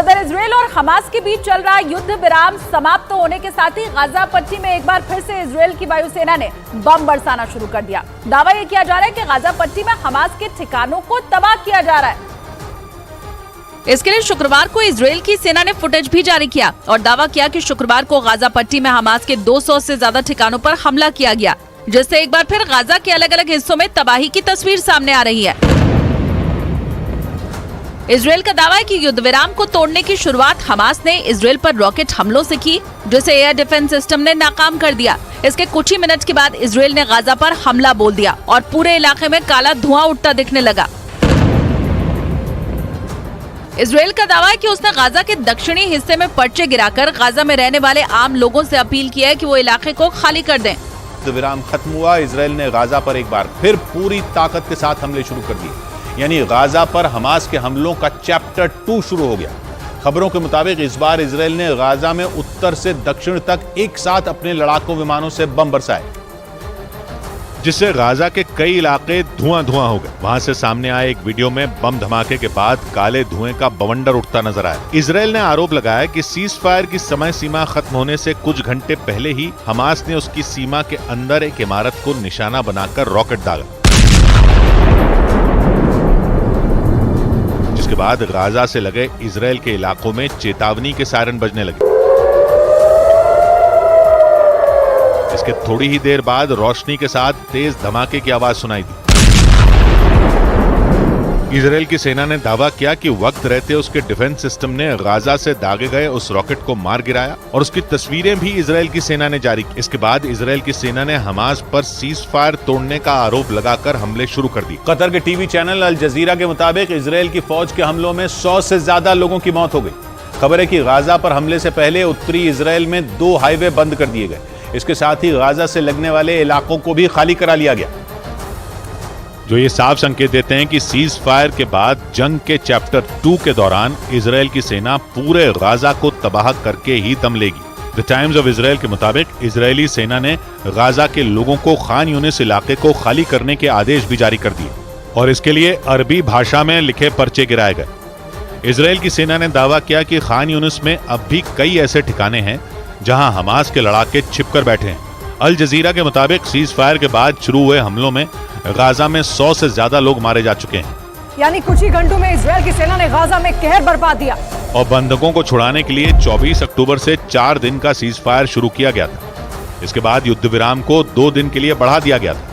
उधर इजरायल और हमास के बीच चल रहा युद्ध विराम समाप्त होने के साथ ही गाजा पट्टी में एक बार फिर से इजरायल की वायुसेना ने बम बरसाना शुरू कर दिया। दावा यह किया जा रहा है कि गाजा पट्टी में हमास के ठिकानों को तबाह किया जा रहा है। इसके लिए शुक्रवार को इजरायल की सेना ने फुटेज भी जारी किया और दावा किया कि शुक्रवार को गाजा पट्टी में हमास के 200 से ज्यादा ठिकानों पर हमला किया गया, जिससे एक बार फिर गाजा के अलग अलग हिस्सों में तबाही की तस्वीर सामने आ रही है। इजरायल का दावा है कि युद्ध विराम को तोड़ने की शुरुआत हमास ने इजरायल पर रॉकेट हमलों से की, जिसे एयर डिफेंस सिस्टम ने नाकाम कर दिया। इसके कुछ ही मिनट के बाद इजरायल ने गाजा पर हमला बोल दिया और पूरे इलाके में काला धुआं उठता दिखने लगा। इजरायल का दावा है कि उसने गाजा के दक्षिणी हिस्से में पर्चे गिराकर गाजा में रहने वाले आम लोगों से अपील की है कि वो इलाके को खाली कर दें। युद्ध विराम खत्म हुआ, इजरायल ने गाजा पर एक बार फिर पूरी ताकत के साथ हमले शुरू कर दिए, यानी गाजा पर हमास के हमलों का चैप्टर 2 शुरू हो गया। खबरों के मुताबिक इस बार इजरायल ने गाजा में उत्तर से दक्षिण तक एक साथ अपने लड़ाकू विमानों से बम बरसाए, जिससे गाजा के कई इलाके धुआं धुआं हो गए। वहां से सामने आए एक वीडियो में बम धमाके के बाद काले धुएं का बवंडर उठता नजर आया। इजरायल ने आरोप लगाया कि सीज फायर की समय सीमा खत्म होने से कुछ घंटे पहले ही हमास ने उसकी सीमा के अंदर एक इमारत को निशाना बनाकर रॉकेट दागा, जिसके बाद गाजा से लगे इजरायल के इलाकों में चेतावनी के सायरन बजने लगे। इसके थोड़ी ही देर बाद रोशनी के साथ तेज धमाके की आवाज सुनाई दी। इजरायल की सेना ने दावा किया कि वक्त रहते उसके डिफेंस सिस्टम ने गाजा से दागे गए उस रॉकेट को मार गिराया और उसकी तस्वीरें भी इजरायल की सेना ने जारी की। इसके बाद इजरायल की सेना ने हमास पर सीज फायर तोड़ने का आरोप लगाकर हमले शुरू कर दिए। कतर के टीवी चैनल अल जजीरा के मुताबिक इजरायल की फौज के हमलों में 100 से ज्यादा लोगों की मौत हो गई। खबर है कि गाजा पर हमले से पहले उत्तरी इजरायल में 2 हाईवे बंद कर दिए गए। इसके साथ ही गाजा से लगने वाले इलाकों को भी खाली करा लिया गया, जो ये साफ संकेत देते हैं कि सीज फायर के बाद जंग के चैप्टर 2 के दौरान इजरायल की सेना पूरे गाजा को तबाह करके ही दम लेगी। द टाइम्स ऑफ इजरायल के मुताबिक इजरायली सेना ने गाजा के लोगों को खान यूनिस इलाके को खाली करने के आदेश भी जारी कर दिए और इसके लिए अरबी भाषा में लिखे पर्चे गिराए गए। इजरायल की सेना ने दावा किया कि खान यूनिस में अब भी कई ऐसे ठिकाने हैं जहां हमास के लड़ाके छिपकर बैठे हैं। अल जजीरा के मुताबिक सीज फायर के बाद शुरू हुए हमलों में गाजा में 100 से ज्यादा लोग मारे जा चुके हैं, यानी कुछ ही घंटों में इजरायल की सेना ने गाजा में कहर बरपा दिया और बंधकों को छुड़ाने के लिए 24 अक्टूबर से 4 दिन का सीज फायर शुरू किया गया था। इसके बाद युद्ध विराम को 2 दिन के लिए बढ़ा दिया गया था।